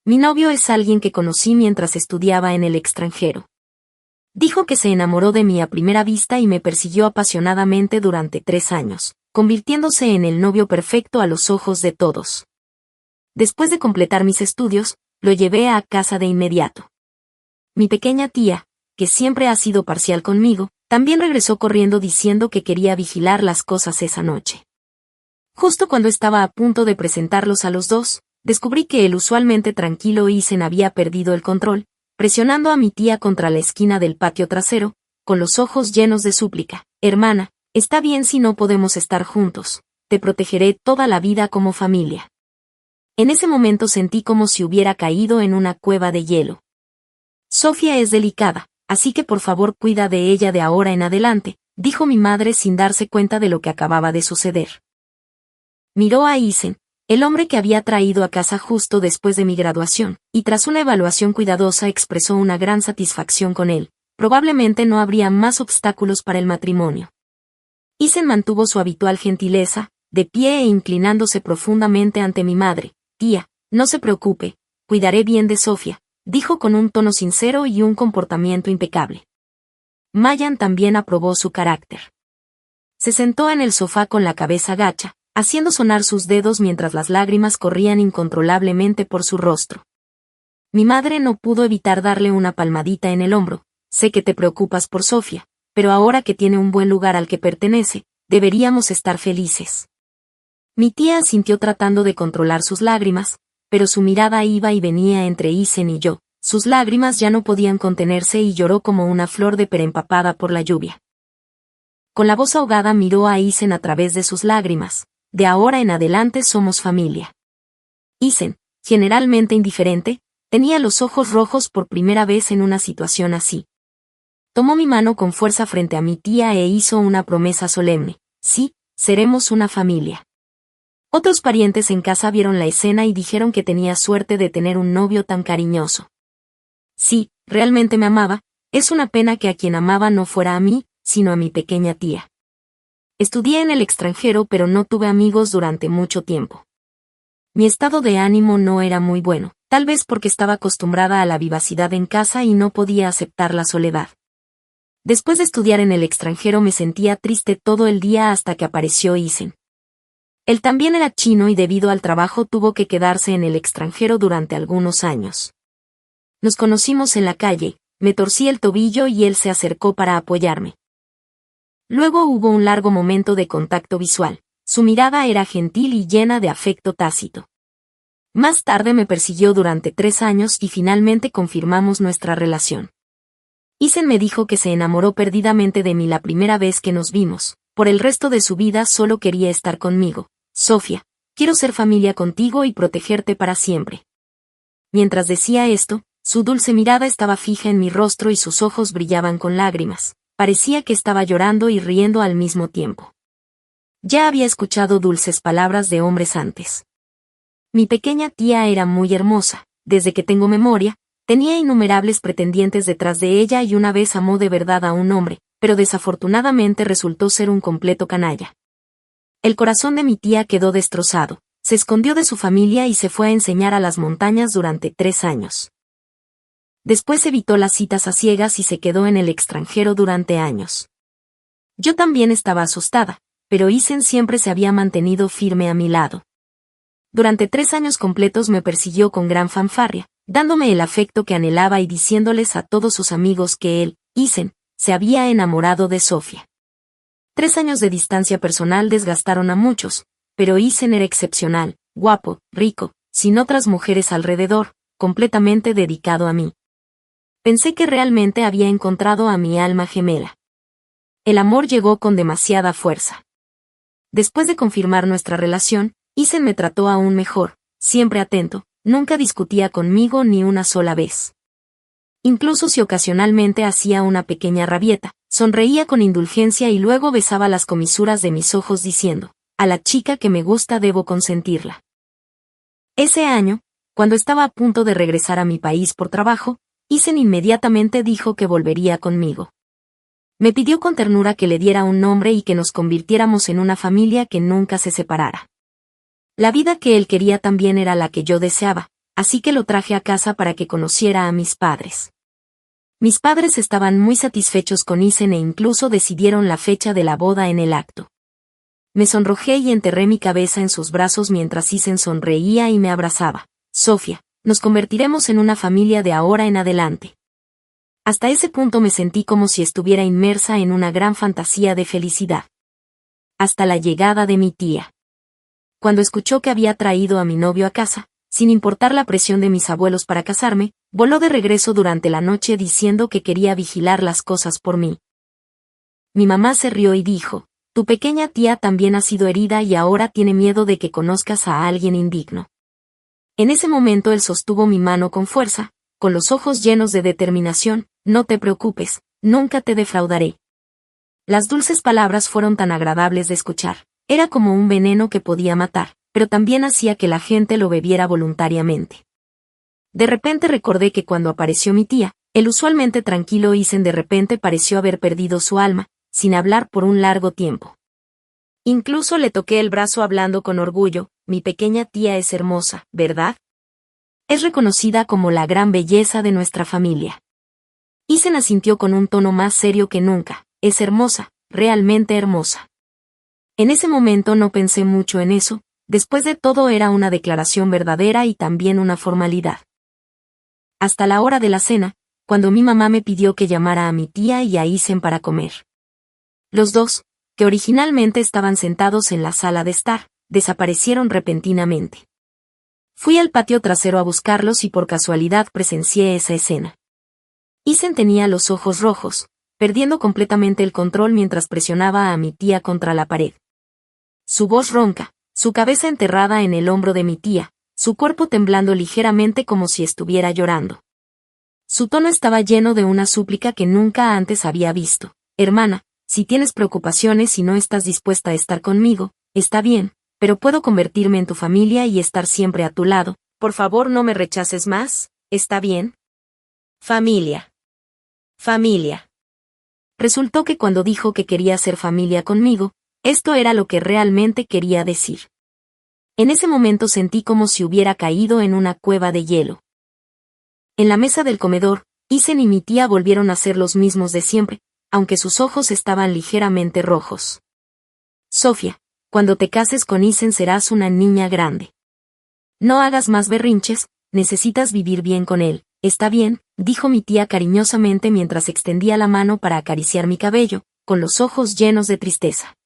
Mi novio es alguien que conocí mientras estudiaba en el extranjero. Dijo que se enamoró de mí a primera vista y me persiguió apasionadamente durante 3 años, convirtiéndose en el novio perfecto a los ojos de todos. Después de completar mis estudios, lo llevé a casa de inmediato. Mi pequeña tía, que siempre ha sido parcial conmigo, también regresó corriendo diciendo que quería vigilar las cosas esa noche. Justo cuando estaba a punto de presentarlos a los dos, descubrí que el usualmente tranquilo Isen había perdido el control, presionando a mi tía contra la esquina del patio trasero, con los ojos llenos de súplica. Hermana, está bien si no podemos estar juntos, te protegeré toda la vida como familia. En ese momento sentí como si hubiera caído en una cueva de hielo. Sofía es delicada, así que por favor cuida de ella de ahora en adelante, dijo mi madre sin darse cuenta de lo que acababa de suceder. Miró a Isen, el hombre que había traído a casa justo después de mi graduación, y tras una evaluación cuidadosa expresó una gran satisfacción con él. Probablemente no habría más obstáculos para el matrimonio. Isen mantuvo su habitual gentileza, de pie e inclinándose profundamente ante mi madre. Tía, no se preocupe, cuidaré bien de Sofía, dijo con un tono sincero y un comportamiento impecable. Mayan también aprobó su carácter. Se sentó en el sofá con la cabeza gacha, haciendo sonar sus dedos mientras las lágrimas corrían incontrolablemente por su rostro. Mi madre no pudo evitar darle una palmadita en el hombro. Sé que te preocupas por Sofía, pero ahora que tiene un buen lugar al que pertenece, deberíamos estar felices. Mi tía asintió tratando de controlar sus lágrimas, pero su mirada iba y venía entre Isen y yo. Sus lágrimas ya no podían contenerse y lloró como una flor de pera empapada por la lluvia. Con la voz ahogada miró a Isen a través de sus lágrimas. De ahora en adelante somos familia. Isen, generalmente indiferente, tenía los ojos rojos por primera vez en una situación así. Tomó mi mano con fuerza frente a mi tía e hizo una promesa solemne. Sí, seremos una familia. Otros parientes en casa vieron la escena y dijeron que tenía suerte de tener un novio tan cariñoso. Sí, realmente me amaba, es una pena que a quien amaba no fuera a mí, sino a mi pequeña tía. Estudié en el extranjero pero no tuve amigos durante mucho tiempo. Mi estado de ánimo no era muy bueno, tal vez porque estaba acostumbrada a la vivacidad en casa y no podía aceptar la soledad. Después de estudiar en el extranjero me sentía triste todo el día hasta que apareció Isen. Él también era chino y debido al trabajo tuvo que quedarse en el extranjero durante algunos años. Nos conocimos en la calle, me torcí el tobillo y él se acercó para apoyarme. Luego hubo un largo momento de contacto visual, su mirada era gentil y llena de afecto tácito. Más tarde me persiguió durante 3 años y finalmente confirmamos nuestra relación. Isen me dijo que se enamoró perdidamente de mí la primera vez que nos vimos, por el resto de su vida solo quería estar conmigo. Sofía, quiero ser familia contigo y protegerte para siempre. Mientras decía esto, su dulce mirada estaba fija en mi rostro y sus ojos brillaban con lágrimas. Parecía que estaba llorando y riendo al mismo tiempo. Ya había escuchado dulces palabras de hombres antes. Mi pequeña tía era muy hermosa, desde que tengo memoria, tenía innumerables pretendientes detrás de ella y una vez amó de verdad a un hombre, pero desafortunadamente resultó ser un completo canalla. El corazón de mi tía quedó destrozado, se escondió de su familia y se fue a enseñar a las montañas durante 3 años. Después evitó las citas a ciegas y se quedó en el extranjero durante años. Yo también estaba asustada, pero Isen siempre se había mantenido firme a mi lado. Durante 3 años completos me persiguió con gran fanfarria, dándome el afecto que anhelaba y diciéndoles a todos sus amigos que él, Isen, se había enamorado de Sofía. 3 años de distancia personal desgastaron a muchos, pero Isen era excepcional, guapo, rico, sin otras mujeres alrededor, completamente dedicado a mí. Pensé que realmente había encontrado a mi alma gemela. El amor llegó con demasiada fuerza. Después de confirmar nuestra relación, Isen me trató aún mejor, siempre atento, nunca discutía conmigo ni una sola vez. Incluso si ocasionalmente hacía una pequeña rabieta, sonreía con indulgencia y luego besaba las comisuras de mis ojos diciendo, a la chica que me gusta debo consentirla. Ese año, cuando estaba a punto de regresar a mi país por trabajo, Isen inmediatamente dijo que volvería conmigo. Me pidió con ternura que le diera un nombre y que nos convirtiéramos en una familia que nunca se separara. La vida que él quería también era la que yo deseaba, así que lo traje a casa para que conociera a mis padres. Mis padres estaban muy satisfechos con Isen e incluso decidieron la fecha de la boda en el acto. Me sonrojé y enterré mi cabeza en sus brazos mientras Isen sonreía y me abrazaba. Sofía, nos convertiremos en una familia de ahora en adelante. Hasta ese punto me sentí como si estuviera inmersa en una gran fantasía de felicidad. Hasta la llegada de mi tía. Cuando escuchó que había traído a mi novio a casa, sin importar la presión de mis abuelos para casarme, voló de regreso durante la noche diciendo que quería vigilar las cosas por mí. Mi mamá se rió y dijo, tu pequeña tía también ha sido herida y ahora tiene miedo de que conozcas a alguien indigno. En ese momento él sostuvo mi mano con fuerza, con los ojos llenos de determinación, no te preocupes, nunca te defraudaré. Las dulces palabras fueron tan agradables de escuchar, era como un veneno que podía matar, pero también hacía que la gente lo bebiera voluntariamente. De repente recordé que cuando apareció mi tía, el usualmente tranquilo Isen de repente pareció haber perdido su alma, sin hablar por un largo tiempo. Incluso le toqué el brazo hablando con orgullo, mi pequeña tía es hermosa, ¿verdad? Es reconocida como la gran belleza de nuestra familia. Isen asintió con un tono más serio que nunca, es hermosa, realmente hermosa. En ese momento no pensé mucho en eso, después de todo era una declaración verdadera y también una formalidad. Hasta la hora de la cena, cuando mi mamá me pidió que llamara a mi tía y a Isen para comer. Los dos, que originalmente estaban sentados en la sala de estar, desaparecieron repentinamente. Fui al patio trasero a buscarlos y por casualidad presencié esa escena. Isen tenía los ojos rojos, perdiendo completamente el control mientras presionaba a mi tía contra la pared. Su voz ronca, su cabeza enterrada en el hombro de mi tía, su cuerpo temblando ligeramente como si estuviera llorando. Su tono estaba lleno de una súplica que nunca antes había visto. Hermana, si tienes preocupaciones y no estás dispuesta a estar conmigo, está bien, pero puedo convertirme en tu familia y estar siempre a tu lado. Por favor, no me rechaces más, ¿está bien? Familia. Familia. Resultó que cuando dijo que quería ser familia conmigo, esto era lo que realmente quería decir. En ese momento sentí como si hubiera caído en una cueva de hielo. En la mesa del comedor, Isen y mi tía volvieron a ser los mismos de siempre, aunque sus ojos estaban ligeramente rojos. Sofía, cuando te cases con Isen serás una niña grande. No hagas más berrinches, necesitas vivir bien con él, ¿está bien?, dijo mi tía cariñosamente mientras extendía la mano para acariciar mi cabello, con los ojos llenos de tristeza.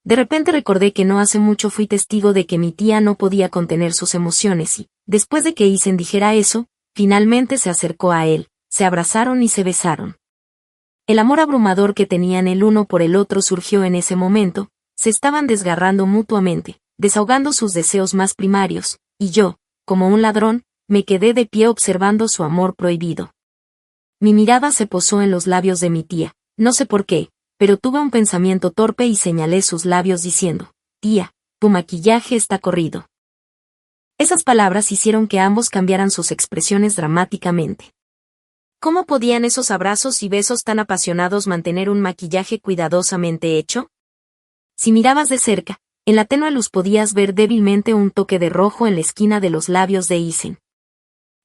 De repente recordé que no hace mucho fui testigo de que mi tía no podía contener sus emociones y, después de que Isen dijera eso, finalmente se acercó a él, se abrazaron y se besaron. El amor abrumador que tenían el uno por el otro surgió en ese momento, se estaban desgarrando mutuamente, desahogando sus deseos más primarios, y yo, como un ladrón, me quedé de pie observando su amor prohibido. Mi mirada se posó en los labios de mi tía, no sé por qué, pero tuve un pensamiento torpe y señalé sus labios diciendo, tía, tu maquillaje está corrido. Esas palabras hicieron que ambos cambiaran sus expresiones dramáticamente. ¿Cómo podían esos abrazos y besos tan apasionados mantener un maquillaje cuidadosamente hecho? Si mirabas de cerca, en la tenue luz podías ver débilmente un toque de rojo en la esquina de los labios de Isen.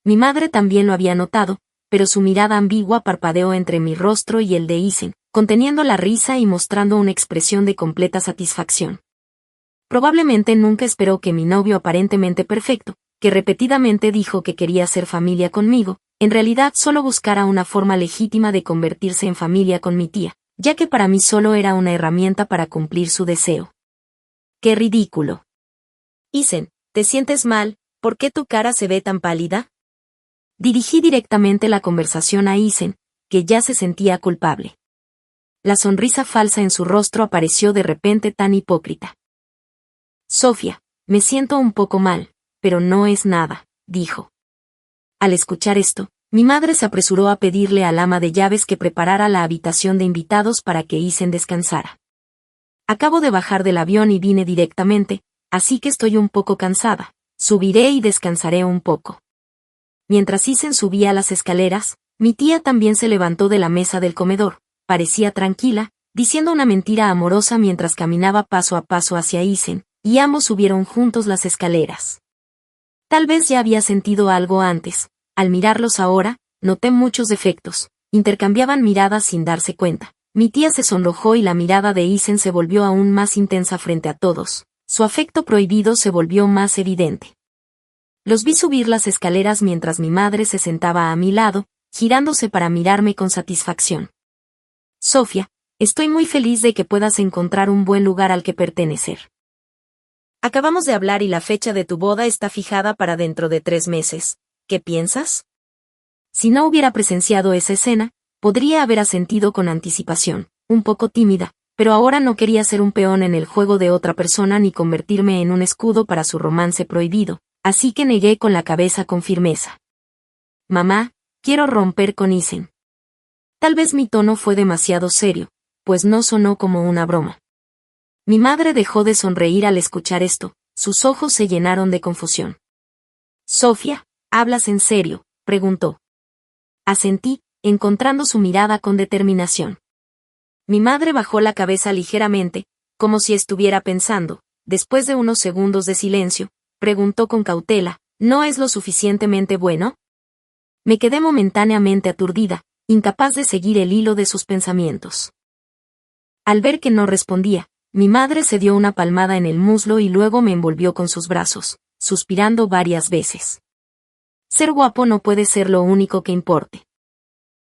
Mi madre también lo había notado, pero su mirada ambigua parpadeó entre mi rostro y el de Isen, conteniendo la risa y mostrando una expresión de completa satisfacción. Probablemente nunca esperó que mi novio aparentemente perfecto, que repetidamente dijo que quería ser familia conmigo, en realidad solo buscara una forma legítima de convertirse en familia con mi tía, ya que para mí solo era una herramienta para cumplir su deseo. ¡Qué ridículo! Isen, ¿te sientes mal? ¿Por qué tu cara se ve tan pálida? Dirigí directamente la conversación a Isen, que ya se sentía culpable. La sonrisa falsa en su rostro apareció de repente tan hipócrita. Sofía, me siento un poco mal, pero no es nada, dijo. Al escuchar esto, mi madre se apresuró a pedirle al ama de llaves que preparara la habitación de invitados para que Isen descansara. Acabo de bajar del avión y vine directamente, así que estoy un poco cansada, subiré y descansaré un poco. Mientras Isen subía las escaleras, mi tía también se levantó de la mesa del comedor, parecía tranquila, diciendo una mentira amorosa mientras caminaba paso a paso hacia Isen, y ambos subieron juntos las escaleras. Tal vez ya había sentido algo antes. Al mirarlos ahora, noté muchos defectos. Intercambiaban miradas sin darse cuenta. Mi tía se sonrojó y la mirada de Isen se volvió aún más intensa frente a todos. Su afecto prohibido se volvió más evidente. Los vi subir las escaleras mientras mi madre se sentaba a mi lado, girándose para mirarme con satisfacción. Sofía, estoy muy feliz de que puedas encontrar un buen lugar al que pertenecer. Acabamos de hablar y la fecha de tu boda está fijada para dentro de 3 meses. ¿Qué piensas? Si no hubiera presenciado esa escena, podría haber asentido con anticipación, un poco tímida, pero ahora no quería ser un peón en el juego de otra persona ni convertirme en un escudo para su romance prohibido, así que negué con la cabeza con firmeza. Mamá, quiero romper con Isen. Tal vez mi tono fue demasiado serio, pues no sonó como una broma. Mi madre dejó de sonreír al escuchar esto, sus ojos se llenaron de confusión. Sofía, ¿hablas en serio?, preguntó. Asentí, encontrando su mirada con determinación. Mi madre bajó la cabeza ligeramente, como si estuviera pensando. Después de unos segundos de silencio, preguntó con cautela, ¿no es lo suficientemente bueno? Me quedé momentáneamente aturdida, incapaz de seguir el hilo de sus pensamientos. Al ver que no respondía, mi madre se dio una palmada en el muslo y luego me envolvió con sus brazos, suspirando varias veces. Ser guapo no puede ser lo único que importe.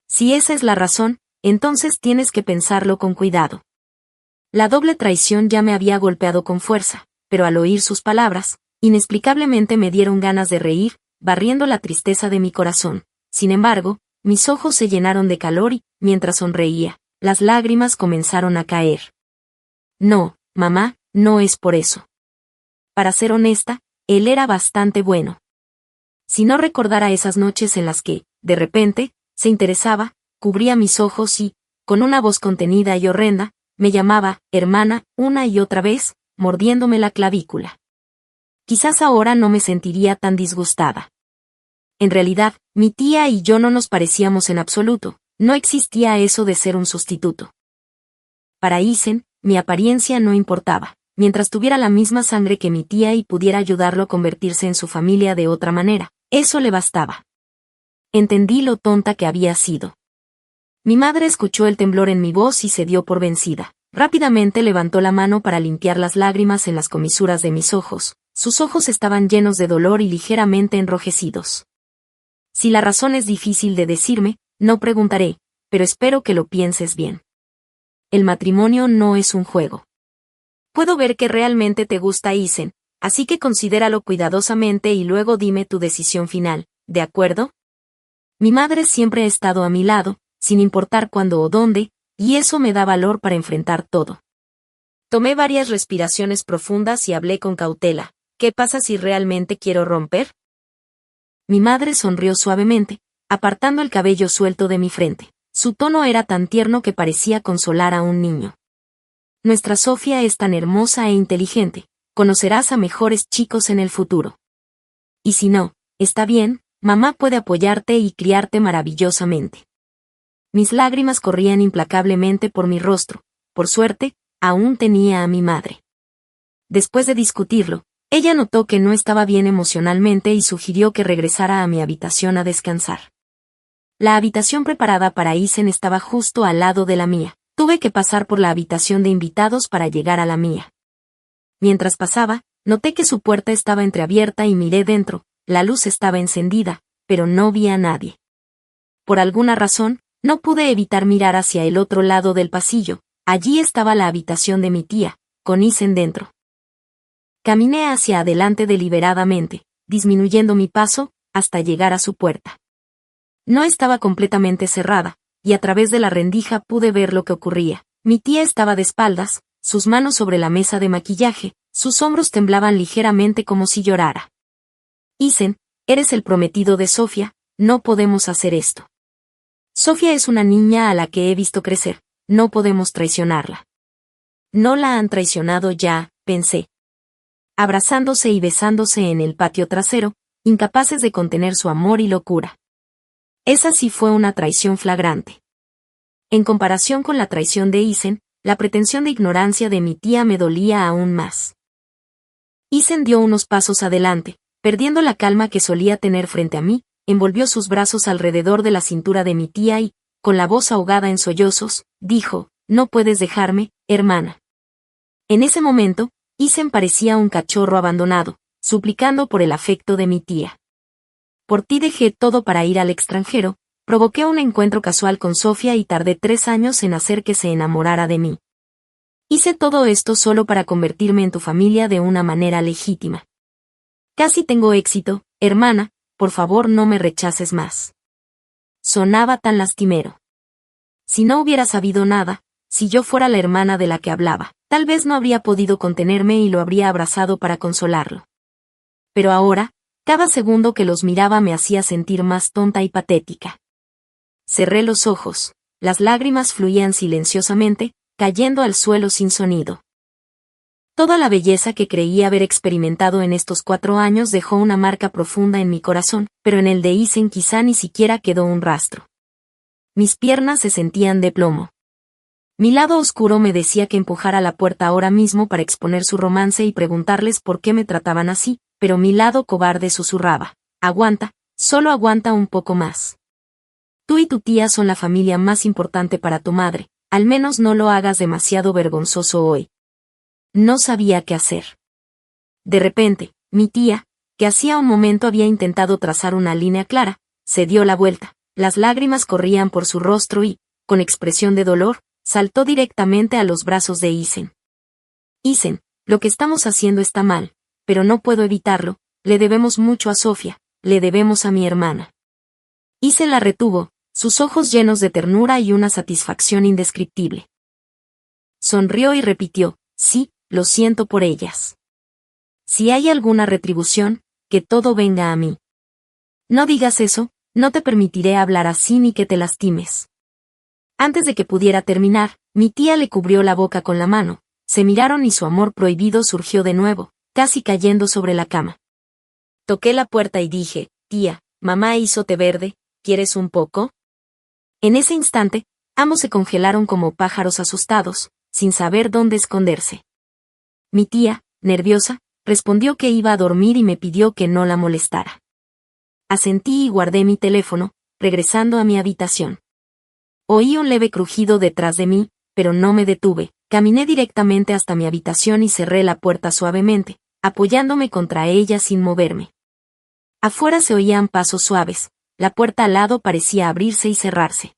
Si esa es la razón, entonces tienes que pensarlo con cuidado. La doble traición ya me había golpeado con fuerza, pero al oír sus palabras, inexplicablemente me dieron ganas de reír, barriendo la tristeza de mi corazón. Sin embargo, mis ojos se llenaron de calor y, mientras sonreía, las lágrimas comenzaron a caer. No, mamá, no es por eso. Para ser honesta, él era bastante bueno. Si no recordara esas noches en las que, de repente, se interesaba, cubría mis ojos y, con una voz contenida y horrenda, me llamaba, hermana, una y otra vez, mordiéndome la clavícula. Quizás ahora no me sentiría tan disgustada. En realidad, mi tía y yo no nos parecíamos en absoluto, no existía eso de ser un sustituto. Para Isen, mi apariencia no importaba, mientras tuviera la misma sangre que mi tía y pudiera ayudarlo a convertirse en su familia de otra manera, eso le bastaba. Entendí lo tonta que había sido. Mi madre escuchó el temblor en mi voz y se dio por vencida. Rápidamente levantó la mano para limpiar las lágrimas en las comisuras de mis ojos. Sus ojos estaban llenos de dolor y ligeramente enrojecidos. Si la razón es difícil de decirme, no preguntaré, pero espero que lo pienses bien. El matrimonio no es un juego. Puedo ver que realmente te gusta Isen, así que considéralo cuidadosamente y luego dime tu decisión final, ¿de acuerdo? Mi madre siempre ha estado a mi lado, sin importar cuándo o dónde, y eso me da valor para enfrentar todo. Tomé varias respiraciones profundas y hablé con cautela. ¿Qué pasa si realmente quiero romper? Mi madre sonrió suavemente, apartando el cabello suelto de mi frente. Su tono era tan tierno que parecía consolar a un niño. Nuestra Sofía es tan hermosa e inteligente, conocerás a mejores chicos en el futuro. Y si no, está bien, mamá puede apoyarte y criarte maravillosamente. Mis lágrimas corrían implacablemente por mi rostro. Por suerte, aún tenía a mi madre. Después de discutirlo, ella notó que no estaba bien emocionalmente y sugirió que regresara a mi habitación a descansar. La habitación preparada para Isen estaba justo al lado de la mía. Tuve que pasar por la habitación de invitados para llegar a la mía. Mientras pasaba, noté que su puerta estaba entreabierta y miré dentro. La luz estaba encendida, pero no vi a nadie. Por alguna razón, no pude evitar mirar hacia el otro lado del pasillo. Allí estaba la habitación de mi tía, con Isen dentro. Caminé hacia adelante deliberadamente, disminuyendo mi paso, hasta llegar a su puerta. No estaba completamente cerrada, y a través de la rendija pude ver lo que ocurría. Mi tía estaba de espaldas, sus manos sobre la mesa de maquillaje, sus hombros temblaban ligeramente como si llorara. Isen, eres el prometido de Sofía, no podemos hacer esto. Sofía es una niña a la que he visto crecer, no podemos traicionarla. No la han traicionado ya, pensé. Abrazándose y besándose en el patio trasero, incapaces de contener su amor y locura. Esa sí fue una traición flagrante. En comparación con la traición de Isen, la pretensión de ignorancia de mi tía me dolía aún más. Isen dio unos pasos adelante, perdiendo la calma que solía tener frente a mí, envolvió sus brazos alrededor de la cintura de mi tía y, con la voz ahogada en sollozos, dijo, «No puedes dejarme, hermana». En ese momento, Isen parecía un cachorro abandonado, suplicando por el afecto de mi tía. Por ti dejé todo para ir al extranjero, provoqué un encuentro casual con Sofía y tardé 3 años en hacer que se enamorara de mí. Hice todo esto solo para convertirme en tu familia de una manera legítima. Casi tengo éxito, hermana, por favor no me rechaces más. Sonaba tan lastimero. Si no hubiera sabido nada, si yo fuera la hermana de la que hablaba, tal vez no habría podido contenerme y lo habría abrazado para consolarlo. Pero ahora, cada segundo que los miraba me hacía sentir más tonta y patética. Cerré los ojos, las lágrimas fluían silenciosamente, cayendo al suelo sin sonido. Toda la belleza que creí haber experimentado en estos 4 años dejó una marca profunda en mi corazón, pero en el de Isen quizá ni siquiera quedó un rastro. Mis piernas se sentían de plomo. Mi lado oscuro me decía que empujara la puerta ahora mismo para exponer su romance y preguntarles por qué me trataban así, pero mi lado cobarde susurraba, aguanta, solo aguanta un poco más. Tú y tu tía son la familia más importante para tu madre, al menos no lo hagas demasiado vergonzoso hoy. No sabía qué hacer. De repente, mi tía, que hacía un momento había intentado trazar una línea clara, se dio la vuelta, las lágrimas corrían por su rostro y, con expresión de dolor, saltó directamente a los brazos de Isen. Isen, lo que estamos haciendo está mal, pero no puedo evitarlo, le debemos mucho a Sofía, le debemos a mi hermana. Isen la retuvo, sus ojos llenos de ternura y una satisfacción indescriptible. Sonrió y repitió, sí, lo siento por ellas. Si hay alguna retribución, que todo venga a mí. No digas eso, no te permitiré hablar así ni que te lastimes. Antes de que pudiera terminar, mi tía le cubrió la boca con la mano, se miraron y su amor prohibido surgió de nuevo, casi cayendo sobre la cama. Toqué la puerta y dije, tía, mamá hizo té verde, ¿quieres un poco? En ese instante, ambos se congelaron como pájaros asustados, sin saber dónde esconderse. Mi tía, nerviosa, respondió que iba a dormir y me pidió que no la molestara. Asentí y guardé mi teléfono, regresando a mi habitación. Oí un leve crujido detrás de mí, pero no me detuve, caminé directamente hasta mi habitación y cerré la puerta suavemente, apoyándome contra ella sin moverme. Afuera se oían pasos suaves, la puerta al lado parecía abrirse y cerrarse.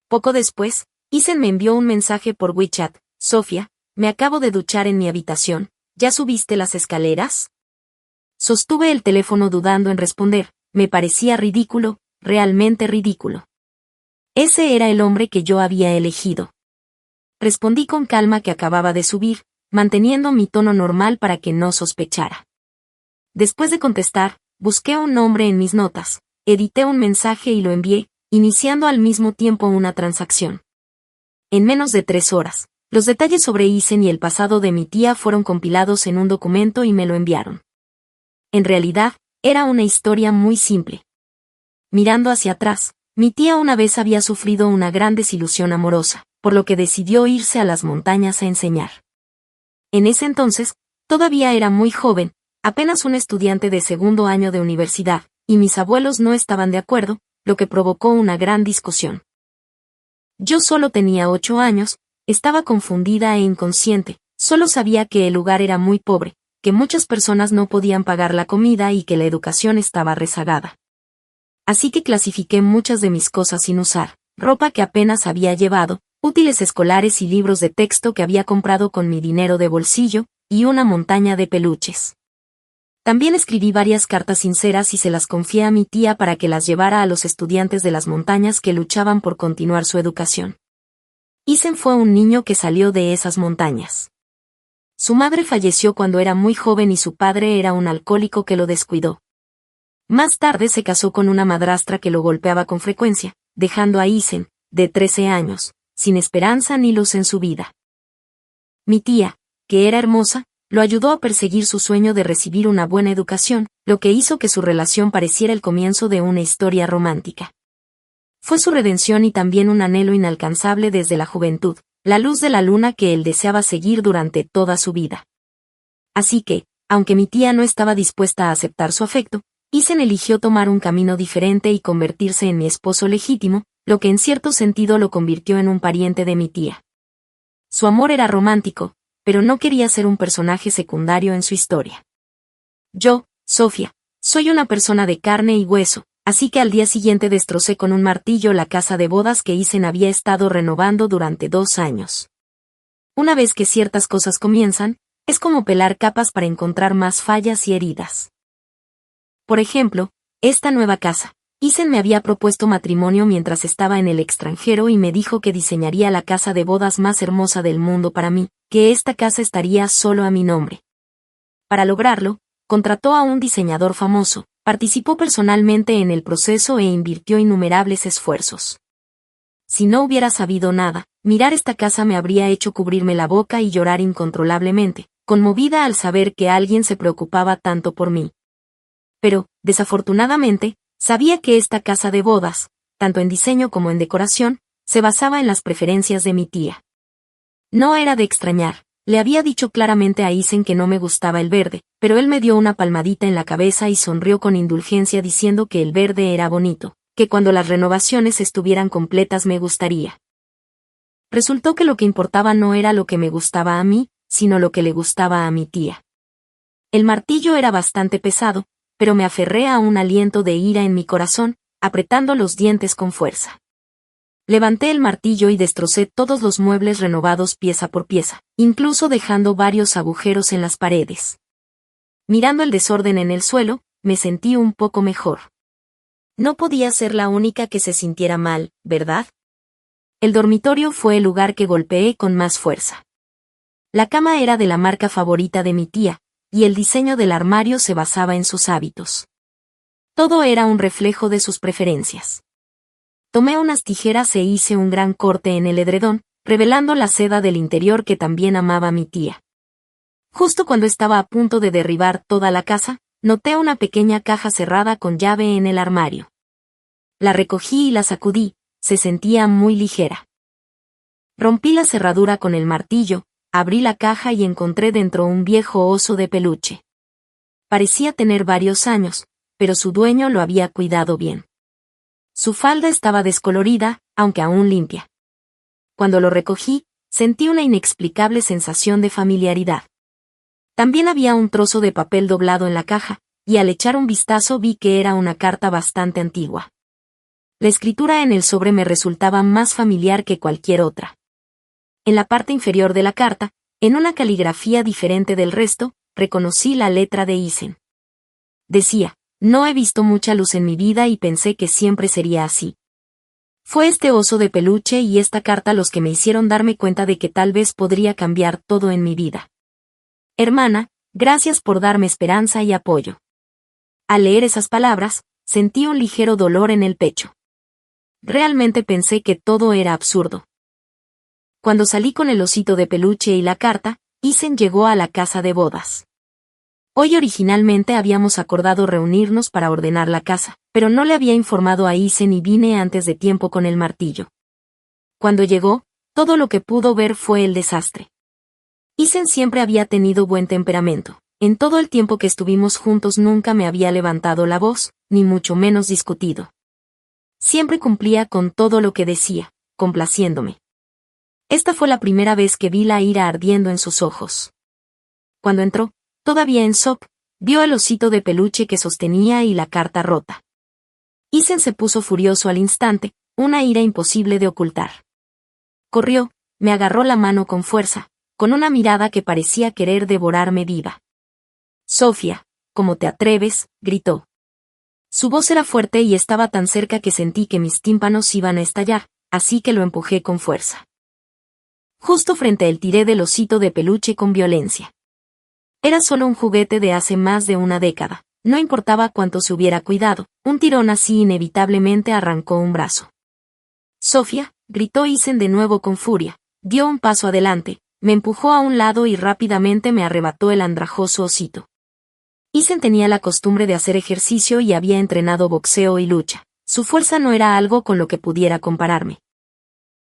Poco después, Isen me envió un mensaje por WeChat, Sofía, me acabo de duchar en mi habitación, ¿ya subiste las escaleras? Sostuve el teléfono dudando en responder, me parecía ridículo, realmente ridículo. Ese era el hombre que yo había elegido. Respondí con calma que acababa de subir, manteniendo mi tono normal para que no sospechara. Después de contestar, busqué un nombre en mis notas, edité un mensaje y lo envié, iniciando al mismo tiempo una transacción. En menos de 3 horas, los detalles sobre Isen y el pasado de mi tía fueron compilados en un documento y me lo enviaron. En realidad, era una historia muy simple. Mirando hacia atrás, mi tía una vez había sufrido una gran desilusión amorosa, por lo que decidió irse a las montañas a enseñar. En ese entonces, todavía era muy joven, apenas un estudiante de 2º año de universidad, y mis abuelos no estaban de acuerdo, lo que provocó una gran discusión. Yo solo tenía 8 años, estaba confundida e inconsciente, solo sabía que el lugar era muy pobre, que muchas personas no podían pagar la comida y que la educación estaba rezagada. Así que clasifiqué muchas de mis cosas sin usar, ropa que apenas había llevado, útiles escolares y libros de texto que había comprado con mi dinero de bolsillo, y una montaña de peluches. También escribí varias cartas sinceras y se las confié a mi tía para que las llevara a los estudiantes de las montañas que luchaban por continuar su educación. Isen fue un niño que salió de esas montañas. Su madre falleció cuando era muy joven y su padre era un alcohólico que lo descuidó. Más tarde se casó con una madrastra que lo golpeaba con frecuencia, dejando a Isen, de 13 años, sin esperanza ni luz en su vida. Mi tía, que era hermosa, lo ayudó a perseguir su sueño de recibir una buena educación, lo que hizo que su relación pareciera el comienzo de una historia romántica. Fue su redención y también un anhelo inalcanzable desde la juventud, la luz de la luna que él deseaba seguir durante toda su vida. Así que, Aunque mi tía no estaba dispuesta a aceptar su afecto, Isen eligió tomar un camino diferente y convertirse en mi esposo legítimo, lo que en cierto sentido lo convirtió en un pariente de mi tía. Su amor era romántico, pero no quería ser un personaje secundario en su historia. Yo, Sofía, soy una persona de carne y hueso, así que al día siguiente destrocé con un martillo la casa de bodas que Isen había estado renovando durante 2 años. Una vez que ciertas cosas comienzan, es como pelar capas para encontrar más fallas y heridas. Por ejemplo, esta nueva casa. Isen me había propuesto matrimonio mientras estaba en el extranjero y me dijo que diseñaría la casa de bodas más hermosa del mundo para mí, que esta casa estaría solo a mi nombre. Para lograrlo, contrató a un diseñador famoso, participó personalmente en el proceso e invirtió innumerables esfuerzos. Si no hubiera sabido nada, mirar esta casa me habría hecho cubrirme la boca y llorar incontrolablemente, conmovida al saber que alguien se preocupaba tanto por mí. Pero, desafortunadamente, sabía que esta casa de bodas, tanto en diseño como en decoración, se basaba en las preferencias de mi tía. No era de extrañar, le había dicho claramente a Isen que no me gustaba el verde, pero él me dio una palmadita en la cabeza y sonrió con indulgencia diciendo que el verde era bonito, que cuando las renovaciones estuvieran completas me gustaría. Resultó que lo que importaba no era lo que me gustaba a mí, sino lo que le gustaba a mi tía. El martillo era bastante pesado, pero me aferré a un aliento de ira en mi corazón, apretando los dientes con fuerza. Levanté el martillo y destrocé todos los muebles renovados pieza por pieza, incluso dejando varios agujeros en las paredes. Mirando el desorden en el suelo, me sentí un poco mejor. No podía ser la única que se sintiera mal, ¿verdad? El dormitorio fue el lugar que golpeé con más fuerza. La cama era de la marca favorita de mi tía, y el diseño del armario se basaba en sus hábitos. Todo era un reflejo de sus preferencias. Tomé unas tijeras e hice un gran corte en el edredón, revelando la seda del interior que también amaba mi tía. Justo cuando estaba a punto de derribar toda la casa, noté una pequeña caja cerrada con llave en el armario. La recogí y la sacudí, se sentía muy ligera. Rompí la cerradura con el martillo, abrí la caja y encontré dentro un viejo oso de peluche. Parecía tener varios años, pero su dueño lo había cuidado bien. Su falda estaba descolorida, aunque aún limpia. Cuando lo recogí, sentí una inexplicable sensación de familiaridad. También había un trozo de papel doblado en la caja, y al echar un vistazo vi que era una carta bastante antigua. La escritura en el sobre me resultaba más familiar que cualquier otra. En la parte inferior de la carta, en una caligrafía diferente del resto, reconocí la letra de Isen. Decía: no he visto mucha luz en mi vida y pensé que siempre sería así. Fue este oso de peluche y esta carta los que me hicieron darme cuenta de que tal vez podría cambiar todo en mi vida. Hermana, gracias por darme esperanza y apoyo. Al leer esas palabras, sentí un ligero dolor en el pecho. Realmente pensé que todo era absurdo. Cuando salí con el osito de peluche y la carta, Isen llegó a la casa de bodas. Hoy originalmente habíamos acordado reunirnos para ordenar la casa, pero no le había informado a Isen y vine antes de tiempo con el martillo. Cuando llegó, todo lo que pudo ver fue el desastre. Isen siempre había tenido buen temperamento. En todo el tiempo que estuvimos juntos nunca me había levantado la voz, ni mucho menos discutido. Siempre cumplía con todo lo que decía, complaciéndome. Esta fue la primera vez que vi la ira ardiendo en sus ojos. Cuando entró, todavía en shock, vio el osito de peluche que sostenía y la carta rota. Isen se puso furioso al instante, una ira imposible de ocultar. Corrió, me agarró la mano con fuerza, con una mirada que parecía querer devorarme viva. Sofía, ¿cómo te atreves?, gritó. Su voz era fuerte y estaba tan cerca que sentí que mis tímpanos iban a estallar, así que lo empujé con fuerza. Justo frente a él tiré del osito de peluche con violencia. Era solo un juguete de hace más de una década, no importaba cuánto se hubiera cuidado, un tirón así inevitablemente arrancó un brazo. Sofía, gritó Isen de nuevo con furia, dio un paso adelante, me empujó a un lado y rápidamente me arrebató el andrajoso osito. Isen tenía la costumbre de hacer ejercicio y había entrenado boxeo y lucha, su fuerza no era algo con lo que pudiera compararme.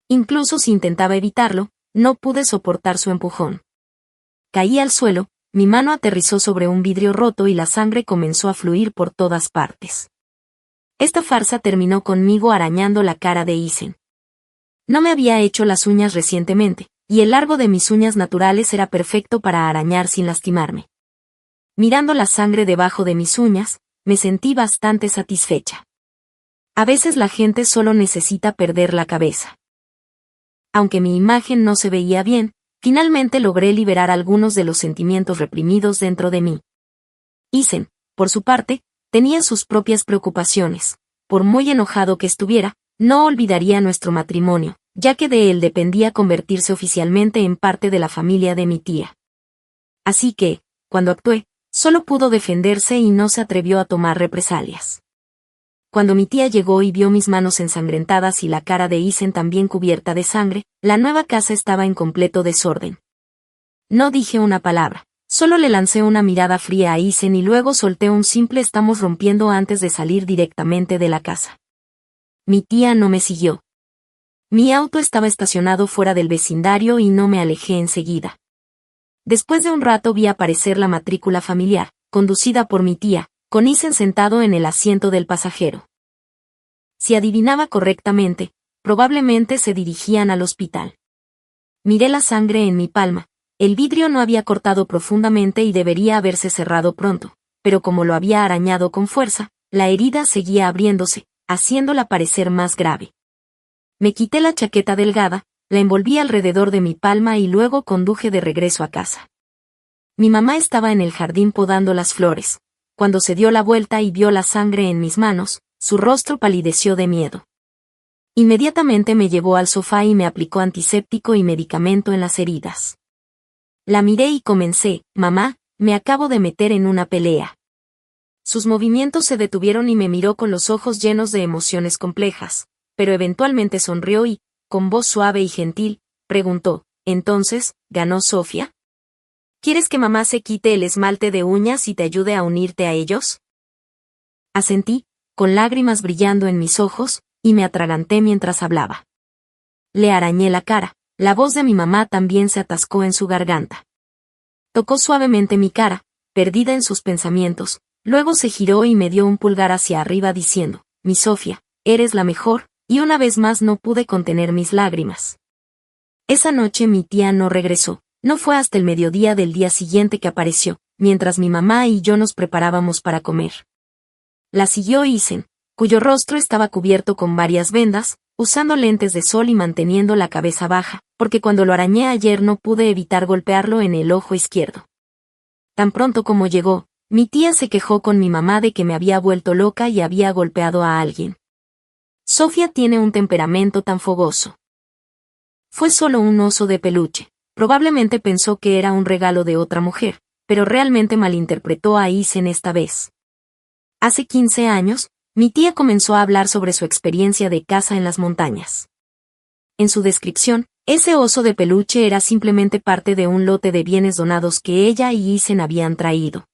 Incluso si intentaba evitarlo, no pude soportar su empujón. Caí al suelo, mi mano aterrizó sobre un vidrio roto y la sangre comenzó a fluir por todas partes. Esta farsa terminó conmigo arañando la cara de Isen. No me había hecho las uñas recientemente, y el largo de mis uñas naturales era perfecto para arañar sin lastimarme. Mirando la sangre debajo de mis uñas, me sentí bastante satisfecha. A veces la gente solo necesita perder la cabeza. Aunque mi imagen no se veía bien, finalmente logré liberar algunos de los sentimientos reprimidos dentro de mí. Isen, por su parte, tenía sus propias preocupaciones. Por muy enojado que estuviera, no olvidaría nuestro matrimonio, ya que de él dependía convertirse oficialmente en parte de la familia de mi tía. Así que, cuando actué, solo pudo defenderse y no se atrevió a tomar represalias. Cuando mi tía llegó y vio mis manos ensangrentadas y la cara de Isen también cubierta de sangre, la nueva casa estaba en completo desorden. No dije una palabra, solo le lancé una mirada fría a Isen y luego solté un simple "estamos rompiendo" antes de salir directamente de la casa. Mi tía no me siguió. Mi auto estaba estacionado fuera del vecindario y no me alejé enseguida. Después de un rato vi aparecer la matrícula familiar, conducida por mi tía, con Isen sentado en el asiento del pasajero. Si adivinaba correctamente, probablemente se dirigían al hospital. Miré la sangre en mi palma. El vidrio no había cortado profundamente y debería haberse cerrado pronto, pero como lo había arañado con fuerza, la herida seguía abriéndose, haciéndola parecer más grave. Me quité la chaqueta delgada, la envolví alrededor de mi palma y luego conduje de regreso a casa. Mi mamá estaba en el jardín podando las flores. Cuando se dio la vuelta y vio la sangre en mis manos, su rostro palideció de miedo. Inmediatamente me llevó al sofá y me aplicó antiséptico y medicamento en las heridas. La miré y comencé: mamá, me acabo de meter en una pelea. Sus movimientos se detuvieron y me miró con los ojos llenos de emociones complejas, pero eventualmente sonrió y, con voz suave y gentil, preguntó: ¿entonces, ganó Sofía? ¿Quieres que mamá se quite el esmalte de uñas y te ayude a unirte a ellos? Asentí, con lágrimas brillando en mis ojos, y me atraganté mientras hablaba. Le arañé la cara, la voz de mi mamá también se atascó en su garganta. Tocó suavemente mi cara, perdida en sus pensamientos, luego se giró y me dio un pulgar hacia arriba diciendo: mi Sofía, eres la mejor, y una vez más no pude contener mis lágrimas. Esa noche mi tía no regresó, no fue hasta el mediodía del día siguiente que apareció, mientras mi mamá y yo nos preparábamos para comer. La siguió Isen, cuyo rostro estaba cubierto con varias vendas, usando lentes de sol y manteniendo la cabeza baja, porque cuando lo arañé ayer no pude evitar golpearlo en el ojo izquierdo. Tan pronto como llegó, mi tía se quejó con mi mamá de que me había vuelto loca y había golpeado a alguien. Sofía tiene un temperamento tan fogoso. Fue solo un oso de peluche. Probablemente pensó que era un regalo de otra mujer, pero realmente malinterpretó a Isen esta vez. Hace 15 años, mi tía comenzó a hablar sobre su experiencia de caza en las montañas. En su descripción, ese oso de peluche era simplemente parte de un lote de bienes donados que ella y Isen habían traído.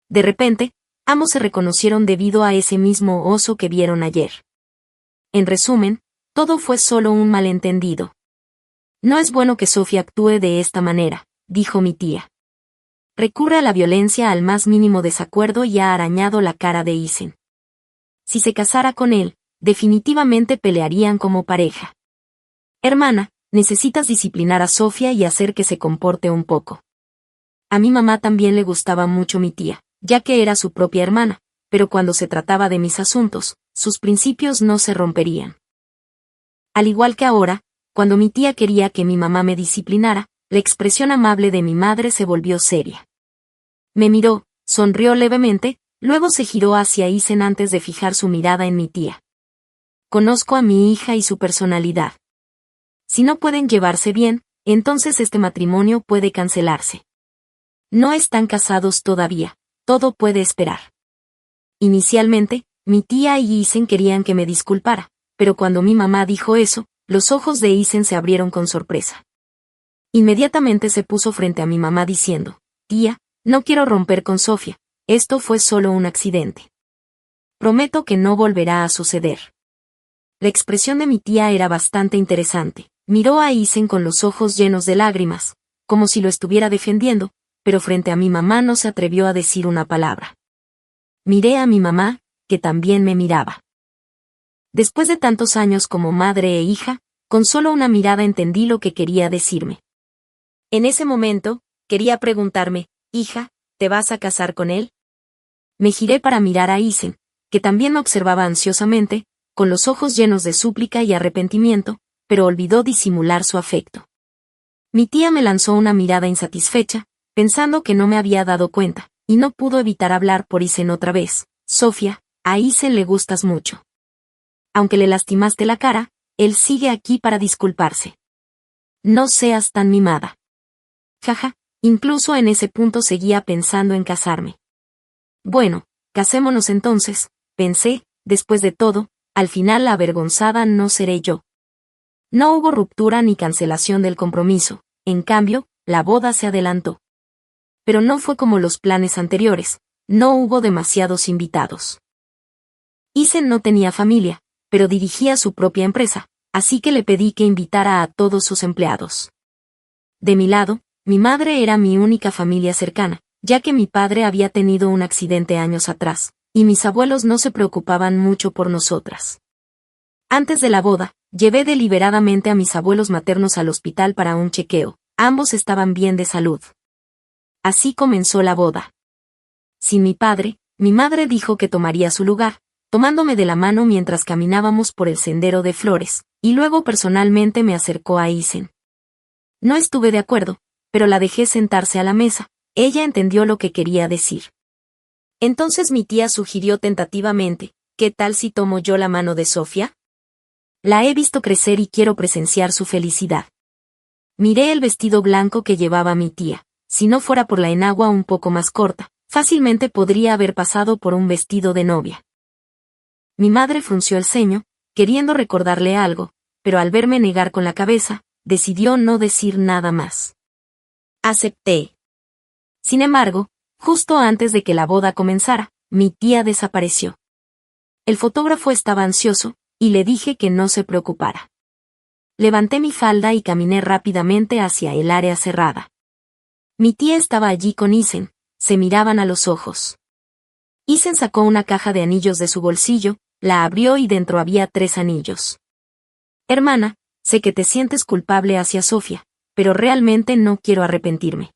De repente, ambos se reconocieron debido a ese mismo oso que vieron ayer. En resumen, todo fue solo un malentendido. No es bueno que Sofía actúe de esta manera, dijo mi tía. Recurre a la violencia al más mínimo desacuerdo y ha arañado la cara de Isen. Si se casara con él, definitivamente pelearían como pareja. Hermana, necesitas disciplinar a Sofía y hacer que se comporte un poco. A mi mamá también le gustaba mucho mi tía, ya que era su propia hermana, pero cuando se trataba de mis asuntos, sus principios no se romperían. Al igual que ahora, cuando mi tía quería que mi mamá me disciplinara, la expresión amable de mi madre se volvió seria. Me miró, sonrió levemente, luego se giró hacia Isen antes de fijar su mirada en mi tía. Conozco a mi hija y su personalidad. Si no pueden llevarse bien, entonces este matrimonio puede cancelarse. No están casados todavía, todo puede esperar. Inicialmente, mi tía y Isen querían que me disculpara, pero cuando mi mamá dijo eso, los ojos de Isen se abrieron con sorpresa. Inmediatamente se puso frente a mi mamá diciendo: tía, no quiero romper con Sofía, esto fue solo un accidente. Prometo que no volverá a suceder. La expresión de mi tía era bastante interesante. Miró a Isen con los ojos llenos de lágrimas, como si lo estuviera defendiendo, pero frente a mi mamá no se atrevió a decir una palabra. Miré a mi mamá, que también me miraba. Después de tantos años como madre e hija, con solo una mirada entendí lo que quería decirme. En ese momento, quería preguntarme, hija, ¿te vas a casar con él? Me giré para mirar a Isen, que también me observaba ansiosamente, con los ojos llenos de súplica y arrepentimiento, pero olvidó disimular su afecto. Mi tía me lanzó una mirada insatisfecha, pensando que no me había dado cuenta, y no pudo evitar hablar por Isen otra vez. Sofía, a Isen le gustas mucho. Aunque le lastimaste la cara, él sigue aquí para disculparse. No seas tan mimada. Jaja, incluso en ese punto seguía pensando en casarme. Bueno, casémonos entonces, pensé, después de todo, al final la avergonzada no seré yo. No hubo ruptura ni cancelación del compromiso, en cambio, la boda se adelantó. Pero no fue como los planes anteriores, no hubo demasiados invitados. Isen no tenía familia, pero dirigía su propia empresa, así que le pedí que invitara a todos sus empleados. De mi lado, mi madre era mi única familia cercana, ya que mi padre había tenido un accidente años atrás, y mis abuelos no se preocupaban mucho por nosotras. Antes de la boda, llevé deliberadamente a mis abuelos maternos al hospital para un chequeo, ambos estaban bien de salud. Así comenzó la boda. Sin mi padre, mi madre dijo que tomaría su lugar, tomándome de la mano mientras caminábamos por el sendero de flores, y luego personalmente me acercó a Isen. No estuve de acuerdo, pero la dejé sentarse a la mesa, ella entendió lo que quería decir. Entonces mi tía sugirió tentativamente, ¿qué tal si tomo yo la mano de Sofía? La he visto crecer y quiero presenciar su felicidad. Miré el vestido blanco que llevaba mi tía, si no fuera por la enagua un poco más corta, fácilmente podría haber pasado por un vestido de novia. Mi madre frunció el ceño, queriendo recordarle algo, pero al verme negar con la cabeza, decidió no decir nada más. Acepté. Sin embargo, justo antes de que la boda comenzara, mi tía desapareció. El fotógrafo estaba ansioso, y le dije que no se preocupara. Levanté mi falda y caminé rápidamente hacia el área cerrada. Mi tía estaba allí con Isen, se miraban a los ojos. Isen sacó una caja de anillos de su bolsillo, la abrió y dentro había 3 anillos. Hermana, sé que te sientes culpable hacia Sofía, pero realmente no quiero arrepentirme.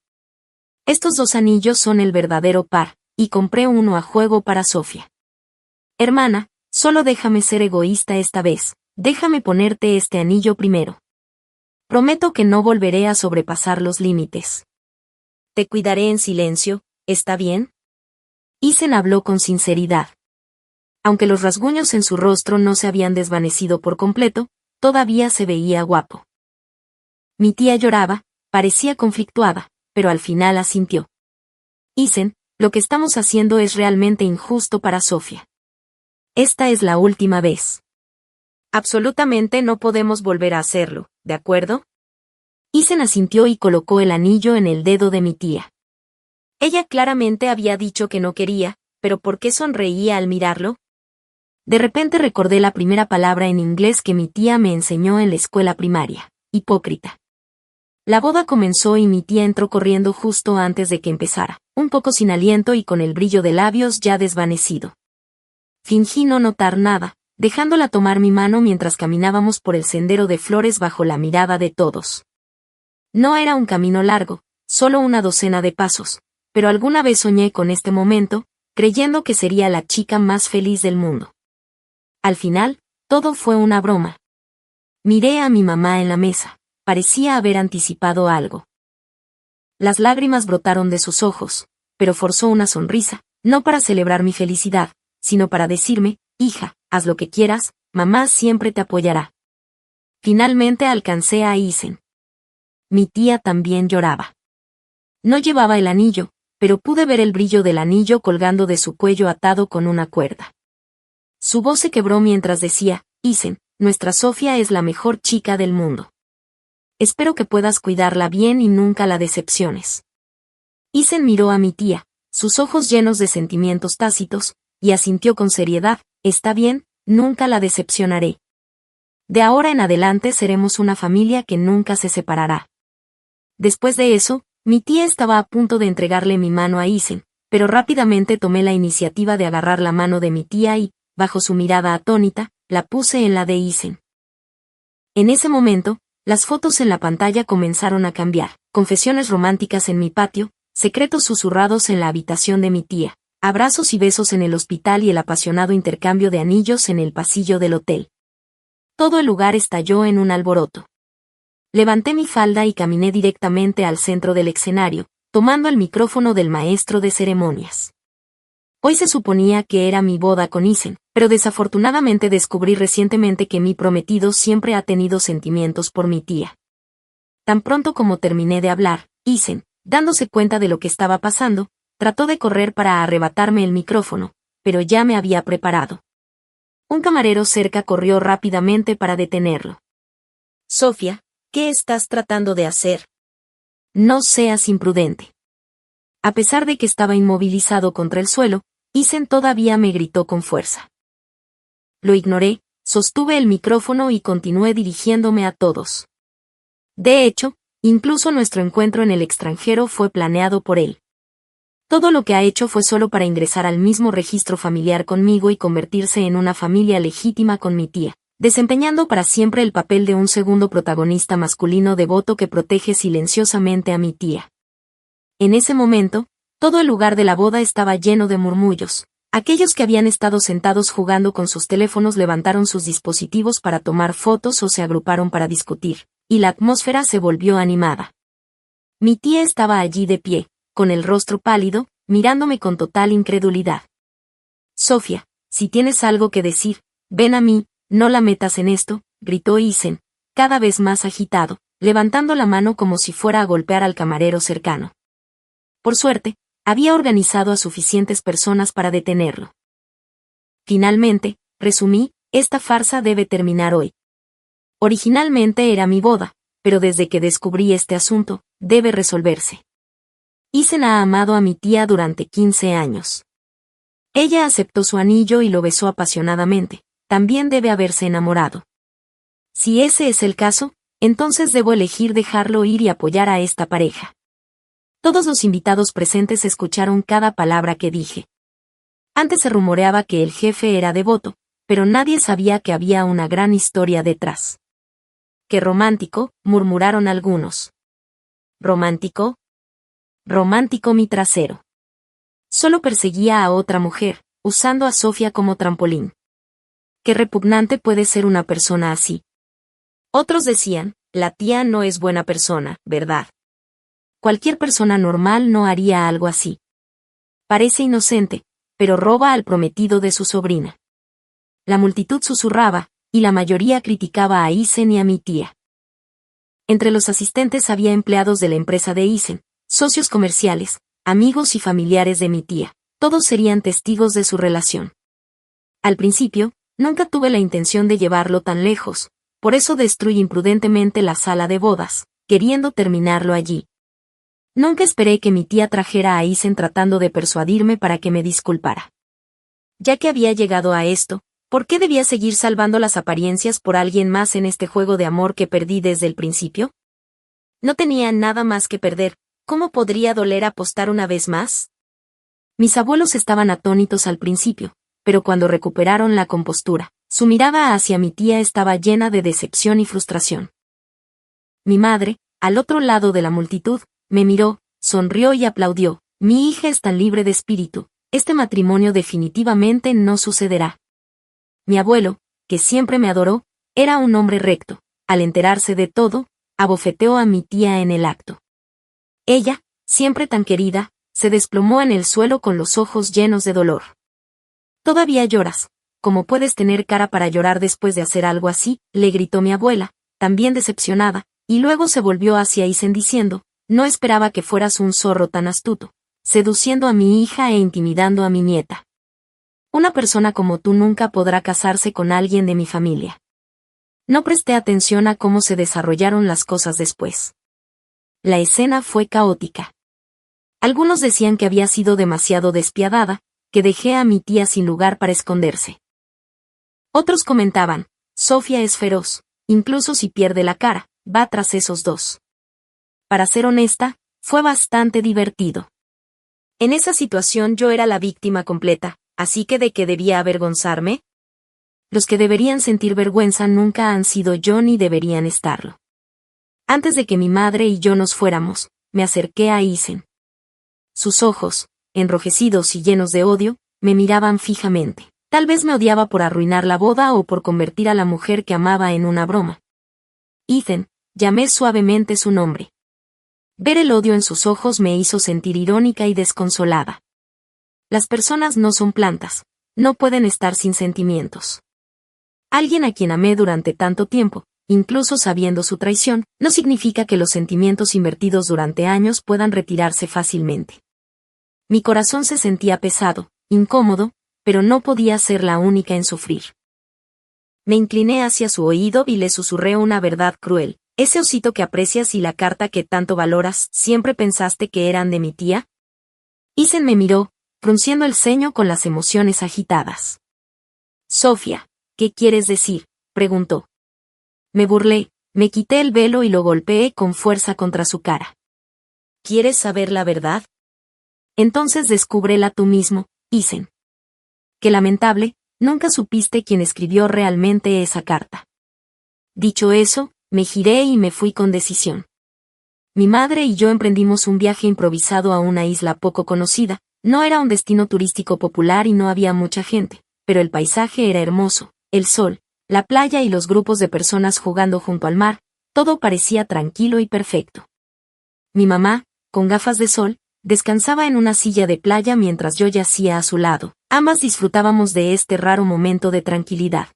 Estos 2 anillos son el verdadero par, y compré uno a juego para Sofía. Hermana, solo déjame ser egoísta esta vez, déjame ponerte este anillo primero. Prometo que no volveré a sobrepasar los límites. Te cuidaré en silencio, ¿está bien? Isen habló con sinceridad. Aunque los rasguños en su rostro no se habían desvanecido por completo, todavía se veía guapo. Mi tía lloraba, parecía conflictuada, pero al final asintió. Isen, lo que estamos haciendo es realmente injusto para Sofía. Esta es la última vez. Absolutamente no podemos volver a hacerlo, ¿de acuerdo? Isen asintió y colocó el anillo en el dedo de mi tía. Ella claramente había dicho que no quería, pero ¿por qué sonreía al mirarlo? De repente recordé la primera palabra en inglés que mi tía me enseñó en la escuela primaria, hipócrita. La boda comenzó y mi tía entró corriendo justo antes de que empezara, un poco sin aliento y con el brillo de labios ya desvanecido. Fingí no notar nada, dejándola tomar mi mano mientras caminábamos por el sendero de flores bajo la mirada de todos. No era un camino largo, solo una docena de pasos, pero alguna vez soñé con este momento, creyendo que sería la chica más feliz del mundo. Al final, todo fue una broma. Miré a mi mamá en la mesa, parecía haber anticipado algo. Las lágrimas brotaron de sus ojos, pero forzó una sonrisa, no para celebrar mi felicidad, sino para decirme, hija, haz lo que quieras, mamá siempre te apoyará. Finalmente alcancé a Isen. Mi tía también lloraba. No llevaba el anillo, pero pude ver el brillo del anillo colgando de su cuello atado con una cuerda. Su voz se quebró mientras decía, Isen, nuestra Sofía es la mejor chica del mundo. Espero que puedas cuidarla bien y nunca la decepciones. Isen miró a mi tía, sus ojos llenos de sentimientos tácitos, y asintió con seriedad, está bien, nunca la decepcionaré. De ahora en adelante seremos una familia que nunca se separará. Después de eso, Mi tía estaba a punto de entregarle mi mano a Isen, pero rápidamente tomé la iniciativa de agarrar la mano de mi tía y, bajo su mirada atónita, la puse en la de Isen. En ese momento, las fotos en la pantalla comenzaron a cambiar, confesiones románticas en mi patio, secretos susurrados en la habitación de mi tía, abrazos y besos en el hospital y el apasionado intercambio de anillos en el pasillo del hotel. Todo el lugar estalló en un alboroto. Levanté mi falda y caminé directamente al centro del escenario, tomando el micrófono del maestro de ceremonias. Hoy se suponía que era mi boda con Isen, pero desafortunadamente descubrí recientemente que mi prometido siempre ha tenido sentimientos por mi tía. Tan pronto como terminé de hablar, Isen, dándose cuenta de lo que estaba pasando, trató de correr para arrebatarme el micrófono, pero ya me había preparado. Un camarero cerca corrió rápidamente para detenerlo. Sofía, ¿qué estás tratando de hacer? No seas imprudente. A pesar de que estaba inmovilizado contra el suelo, Isen todavía me gritó con fuerza. Lo ignoré, sostuve el micrófono y continué dirigiéndome a todos. De hecho, incluso nuestro encuentro en el extranjero fue planeado por él. Todo lo que ha hecho fue solo para ingresar al mismo registro familiar conmigo y convertirse en una familia legítima con mi tía, desempeñando para siempre el papel de un segundo protagonista masculino devoto que protege silenciosamente a mi tía. En ese momento, todo el lugar de la boda estaba lleno de murmullos. Aquellos que habían estado sentados jugando con sus teléfonos levantaron sus dispositivos para tomar fotos o se agruparon para discutir, y la atmósfera se volvió animada. Mi tía estaba allí de pie, con el rostro pálido, mirándome con total incredulidad. Sofía, si tienes algo que decir, ven a mí, no la metas en esto, gritó Isen, cada vez más agitado, levantando la mano como si fuera a golpear al camarero cercano. Por suerte, había organizado a suficientes personas para detenerlo. Finalmente, resumí, esta farsa debe terminar hoy. Originalmente era mi boda, pero desde que descubrí este asunto, debe resolverse. Isen ha amado a mi tía durante 15 años. Ella aceptó su anillo y lo besó apasionadamente, también debe haberse enamorado. Si ese es el caso, entonces debo elegir dejarlo ir y apoyar a esta pareja. Todos los invitados presentes escucharon cada palabra que dije. Antes se rumoreaba que el jefe era devoto, pero nadie sabía que había una gran historia detrás. ¡Qué romántico!, murmuraron algunos. ¿Romántico? Romántico mi trasero. Solo perseguía a otra mujer, usando a Sofía como trampolín. Qué repugnante puede ser una persona así. Otros decían, la tía no es buena persona, ¿verdad? Cualquier persona normal no haría algo así. Parece inocente, pero roba al prometido de su sobrina. La multitud susurraba, y la mayoría criticaba a Isen y a mi tía. Entre los asistentes había empleados de la empresa de Isen, socios comerciales, amigos y familiares de mi tía. Todos serían testigos de su relación. Al principio, nunca tuve la intención de llevarlo tan lejos, por eso destruí imprudentemente la sala de bodas, queriendo terminarlo allí. Nunca esperé que mi tía trajera a Isen tratando de persuadirme para que me disculpara. Ya que había llegado a esto, ¿por qué debía seguir salvando las apariencias por alguien más en este juego de amor que perdí desde el principio? No tenía nada más que perder, ¿cómo podría doler apostar una vez más? Mis abuelos estaban atónitos al principio, pero cuando recuperaron la compostura, su mirada hacia mi tía estaba llena de decepción y frustración. Mi madre, al otro lado de la multitud, me miró, sonrió y aplaudió. Mi hija es tan libre de espíritu, este matrimonio definitivamente no sucederá. Mi abuelo, que siempre me adoró, era un hombre recto. Al enterarse de todo, abofeteó a mi tía en el acto. Ella, siempre tan querida, se desplomó en el suelo con los ojos llenos de dolor. «Todavía lloras. ¿Cómo puedes tener cara para llorar después de hacer algo así?», le gritó mi abuela, también decepcionada, y luego se volvió hacia Isen diciendo, «No esperaba que fueras un zorro tan astuto, seduciendo a mi hija e intimidando a mi nieta. Una persona como tú nunca podrá casarse con alguien de mi familia». No presté atención a cómo se desarrollaron las cosas después. La escena fue caótica. Algunos decían que había sido demasiado despiadada, que dejé a mi tía sin lugar para esconderse. Otros comentaban, Sofía es feroz, incluso si pierde la cara, va tras esos dos. Para ser honesta, Fue bastante divertido. En esa situación yo era la víctima completa, así que ¿de qué debía avergonzarme? Los que deberían sentir vergüenza nunca han sido yo ni deberían estarlo. Antes de que mi madre y yo nos fuéramos, me acerqué a Isen. Sus ojos, enrojecidos y llenos de odio, me miraban fijamente. Tal vez me odiaba por arruinar la boda o por convertir a la mujer que amaba en una broma. Ethan, llamé suavemente su nombre. Ver el odio en sus ojos me hizo sentir irónica y desconsolada. Las personas no son plantas, no pueden estar sin sentimientos. Alguien a quien amé durante tanto tiempo, incluso sabiendo su traición, no significa que los sentimientos invertidos durante años puedan retirarse fácilmente. Mi corazón se sentía pesado, incómodo, pero no podía ser la única en sufrir. Me incliné hacia su oído y le susurré una verdad cruel. ¿Ese osito que aprecias y la carta que tanto valoras, siempre pensaste que eran de mi tía? Isen me miró, frunciendo el ceño con las emociones agitadas. Sofía, ¿qué quieres decir?, preguntó. Me burlé, me quité el velo y lo golpeé con fuerza contra su cara. ¿Quieres saber la verdad? Entonces descúbrela tú mismo, Isen. Qué lamentable, nunca supiste quién escribió realmente esa carta. Dicho eso, me giré y me fui con decisión. Mi madre y yo emprendimos un viaje improvisado a una isla poco conocida. No era un destino turístico popular y no había mucha gente, pero el paisaje era hermoso, el sol, la playa y los grupos de personas jugando junto al mar, todo parecía tranquilo y perfecto. Mi mamá, con gafas de sol, descansaba en una silla de playa mientras yo yacía a su lado. Ambas disfrutábamos de este raro momento de tranquilidad.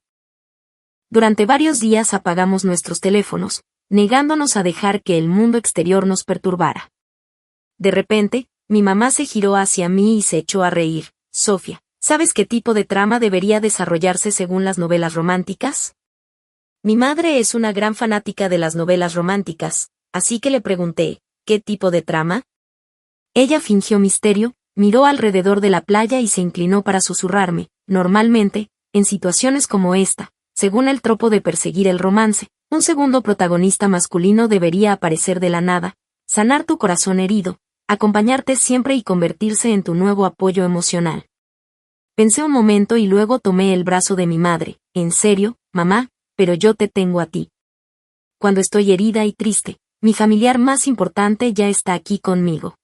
Durante varios días apagamos nuestros teléfonos, negándonos a dejar que el mundo exterior nos perturbara. De repente, mi mamá se giró hacia mí y se echó a reír. Sofía, ¿sabes qué tipo de trama debería desarrollarse según las novelas románticas? Mi madre es una gran fanática de las novelas románticas, así que le pregunté, ¿qué tipo de trama? Ella fingió misterio, miró alrededor de la playa y se inclinó para susurrarme. Normalmente, en situaciones como esta, según el tropo de perseguir el romance, un segundo protagonista masculino debería aparecer de la nada, sanar tu corazón herido, acompañarte siempre y convertirse en tu nuevo apoyo emocional. Pensé un momento y luego tomé el brazo de mi madre. En serio, mamá, pero yo te tengo a ti. Cuando estoy herida y triste, mi familiar más importante ya está aquí conmigo.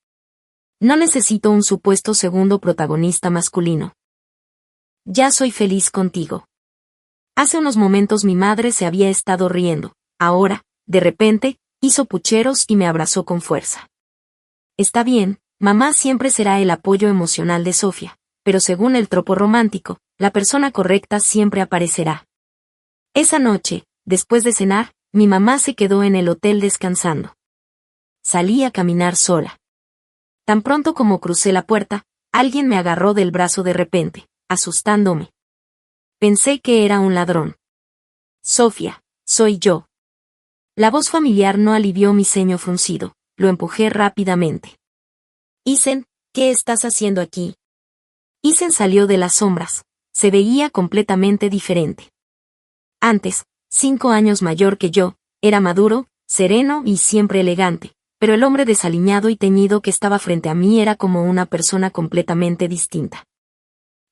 No necesito un supuesto segundo protagonista masculino. Ya soy feliz contigo. Hace unos momentos mi madre se había estado riendo. Ahora, de repente, hizo pucheros y me abrazó con fuerza. Está bien, mamá siempre será el apoyo emocional de Sofía, pero según el tropo romántico, la persona correcta siempre aparecerá. Esa noche, después de cenar, mi mamá se quedó en el hotel descansando. Salí a caminar sola. Tan pronto como crucé la puerta, alguien me agarró del brazo de repente, asustándome. Pensé que era un ladrón. Sofía, soy yo. La voz familiar no alivió mi ceño fruncido, lo empujé rápidamente. Isen, ¿qué estás haciendo aquí? Isen salió de las sombras, se veía completamente diferente. Antes, 5 años mayor que yo, era maduro, sereno y siempre elegante, pero el hombre desaliñado y teñido que estaba frente a mí era como una persona completamente distinta.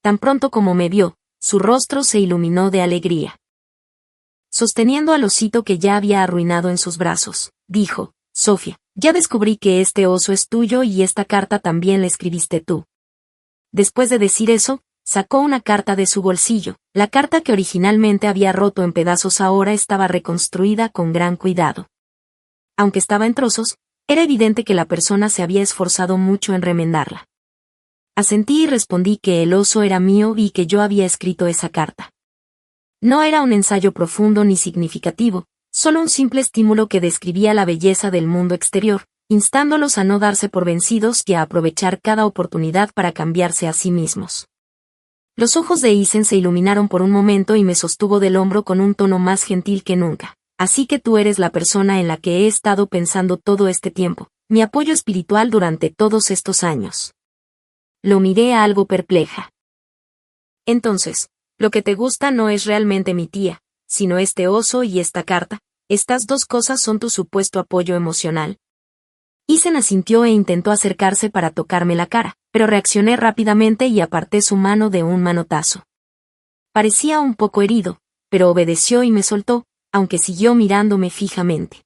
Tan pronto como me vio, su rostro se iluminó de alegría. Sosteniendo al osito que ya había arruinado en sus brazos, dijo, Sofía, ya descubrí que este oso es tuyo y esta carta también la escribiste tú. Después de decir eso, sacó una carta de su bolsillo. La carta que originalmente había roto en pedazos ahora estaba reconstruida con gran cuidado. Aunque estaba en trozos, era evidente que la persona se había esforzado mucho en remendarla. Asentí y respondí que el oso era mío y que yo había escrito esa carta. No era un ensayo profundo ni significativo, solo un simple estímulo que describía la belleza del mundo exterior, instándolos a no darse por vencidos y a aprovechar cada oportunidad para cambiarse a sí mismos. Los ojos de Isen se iluminaron por un momento y me sostuvo del hombro con un tono más gentil que nunca. Así que tú eres la persona en la que he estado pensando todo este tiempo, mi apoyo espiritual durante todos estos años. Lo miré algo perpleja. Entonces, lo que te gusta no es realmente mi tía, sino este oso y esta carta. Estas dos cosas son tu supuesto apoyo emocional. Isen asintió e intentó acercarse para tocarme la cara, pero reaccioné rápidamente y aparté su mano de un manotazo. Parecía un poco herido, pero obedeció y me soltó, aunque siguió mirándome fijamente.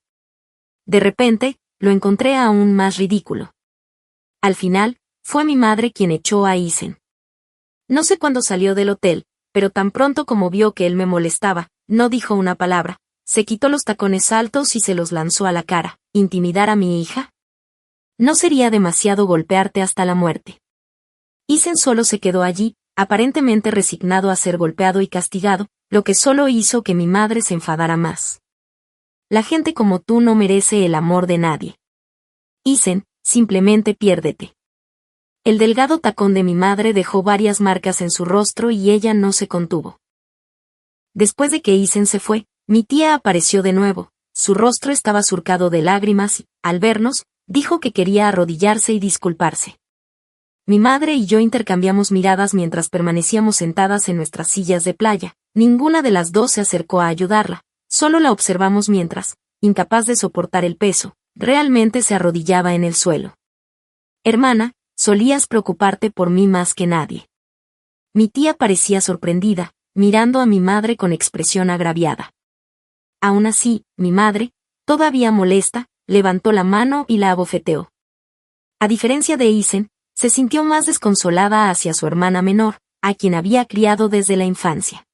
De repente, lo encontré aún más ridículo. Al final, fue mi madre quien echó a Isen. No sé cuándo salió del hotel, pero tan pronto como vio que él me molestaba, no dijo una palabra, se quitó los tacones altos y se los lanzó a la cara. ¿Intimidar a mi hija? No sería demasiado golpearte hasta la muerte. Isen solo se quedó allí, aparentemente resignado a ser golpeado y castigado, lo que solo hizo que mi madre se enfadara más. La gente como tú no merece el amor de nadie. Isen, simplemente piérdete. El delgado tacón de mi madre dejó varias marcas en su rostro y ella no se contuvo. Después de que Isen se fue, mi tía apareció de nuevo, su rostro estaba surcado de lágrimas y, al vernos, dijo que quería arrodillarse y disculparse. Mi madre y yo intercambiamos miradas mientras permanecíamos sentadas en nuestras sillas de playa. Ninguna de las dos se acercó a ayudarla, solo la observamos mientras, incapaz de soportar el peso, realmente se arrodillaba en el suelo. Hermana, solías preocuparte por mí más que nadie. Mi tía parecía sorprendida, mirando a mi madre con expresión agraviada. Aún así, mi madre, todavía molesta, levantó la mano y la abofeteó. A diferencia de Isen, se sintió más desconsolada hacia su hermana menor, a quien había criado desde la infancia.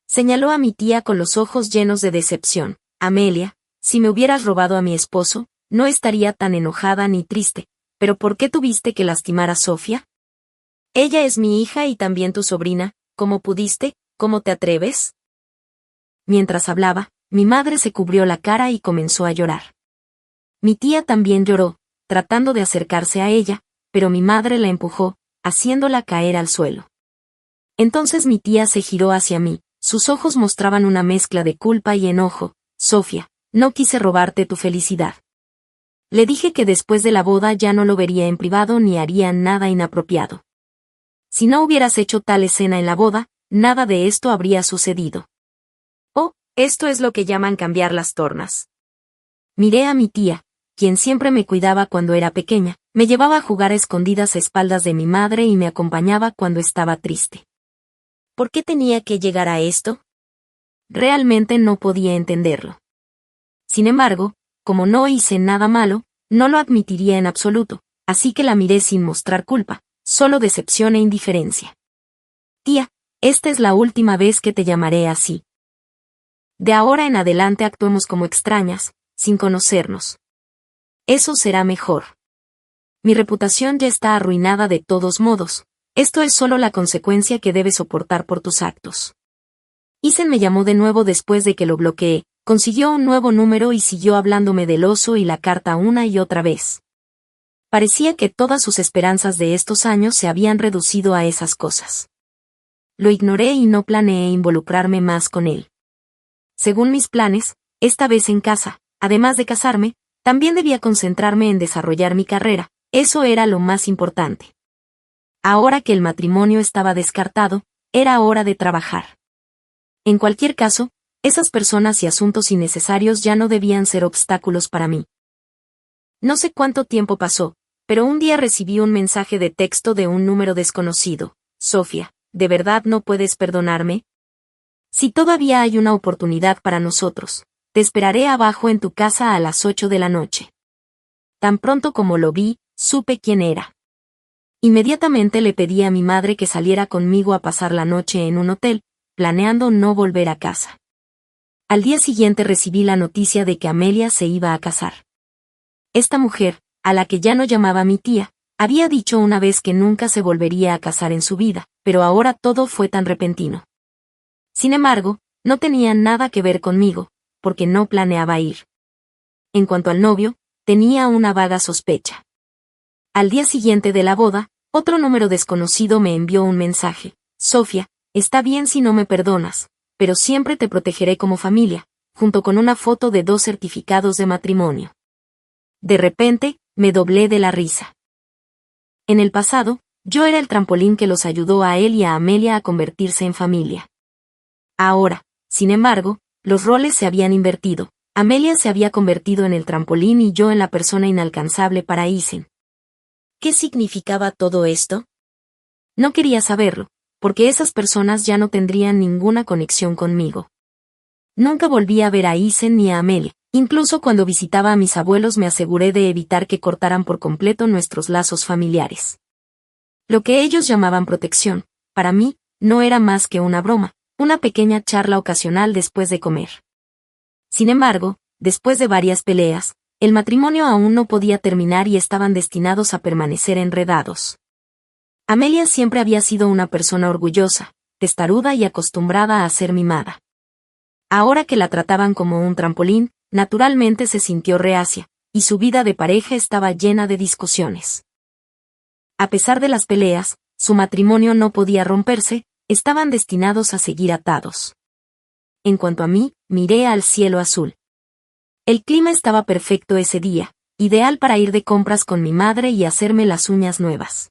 Señaló a mi tía con los ojos llenos de decepción. Amelia, si me hubieras robado a mi esposo, no estaría tan enojada ni triste, pero ¿por qué tuviste que lastimar a Sofía? Ella es mi hija y también tu sobrina, ¿cómo pudiste? ¿Cómo te atreves? Mientras hablaba, mi madre se cubrió la cara y comenzó a llorar. Mi tía también lloró, tratando de acercarse a ella, pero mi madre la empujó, haciéndola caer al suelo. Entonces mi tía se giró hacia mí, sus ojos mostraban una mezcla de culpa y enojo. Sofía, no quise robarte tu felicidad. Le dije que después de la boda ya no lo vería en privado ni haría nada inapropiado. Si no hubieras hecho tal escena en la boda, nada de esto habría sucedido. Oh, esto es lo que llaman cambiar las tornas. Miré a mi tía, quien siempre me cuidaba cuando era pequeña, me llevaba a jugar a escondidas a espaldas de mi madre y me acompañaba cuando estaba triste. ¿Por qué tenía que llegar a esto? Realmente no podía entenderlo. Sin embargo, como no hice nada malo, no lo admitiría en absoluto, así que la miré sin mostrar culpa, solo decepción e indiferencia. Tía, esta es la última vez que te llamaré así. De ahora en adelante actuemos como extrañas, sin conocernos. Eso será mejor. Mi reputación ya está arruinada de todos modos. Esto es solo la consecuencia que debes soportar por tus actos. Isen me llamó de nuevo después de que lo bloqueé, consiguió un nuevo número y siguió hablándome del oso y la carta una y otra vez. Parecía que todas sus esperanzas de estos años se habían reducido a esas cosas. Lo ignoré y no planeé involucrarme más con él. Según mis planes, esta vez en casa, además de casarme, también debía concentrarme en desarrollar mi carrera, eso era lo más importante. Ahora que el matrimonio estaba descartado, era hora de trabajar. En cualquier caso, esas personas y asuntos innecesarios ya no debían ser obstáculos para mí. No sé cuánto tiempo pasó, pero un día recibí un mensaje de texto de un número desconocido. Sofía, ¿de verdad no puedes perdonarme? Si todavía hay una oportunidad para nosotros, te esperaré abajo en tu casa a las 8 de la noche. Tan pronto como lo vi, supe quién era. Inmediatamente le pedí a mi madre que saliera conmigo a pasar la noche en un hotel, planeando no volver a casa. Al día siguiente recibí la noticia de que Amelia se iba a casar. Esta mujer, a la que ya no llamaba mi tía, había dicho una vez que nunca se volvería a casar en su vida, pero ahora todo fue tan repentino. Sin embargo, no tenía nada que ver conmigo, porque no planeaba ir. En cuanto al novio, tenía una vaga sospecha. Al día siguiente de la boda, otro número desconocido me envió un mensaje. Sofía, está bien si no me perdonas, pero siempre te protegeré como familia, junto con una foto de 2 certificados de matrimonio. De repente, me doblé de la risa. En el pasado, yo era el trampolín que los ayudó a él y a Amelia a convertirse en familia. Ahora, sin embargo, los roles se habían invertido. Amelia se había convertido en el trampolín y yo en la persona inalcanzable para Aizen. ¿Qué significaba todo esto? No quería saberlo, porque esas personas ya no tendrían ninguna conexión conmigo. Nunca volví a ver a Aizen ni a Amelia. Incluso cuando visitaba a mis abuelos me aseguré de evitar que cortaran por completo nuestros lazos familiares. Lo que ellos llamaban protección, para mí, no era más que una broma, una pequeña charla ocasional después de comer. Sin embargo, después de varias peleas, el matrimonio aún no podía terminar y estaban destinados a permanecer enredados. Amelia siempre había sido una persona orgullosa, testaruda y acostumbrada a ser mimada. Ahora que la trataban como un trampolín, naturalmente se sintió reacia, y su vida de pareja estaba llena de discusiones. A pesar de las peleas, su matrimonio no podía romperse, estaban destinados a seguir atados. En cuanto a mí, miré al cielo azul. El clima estaba perfecto ese día, ideal para ir de compras con mi madre y hacerme las uñas nuevas.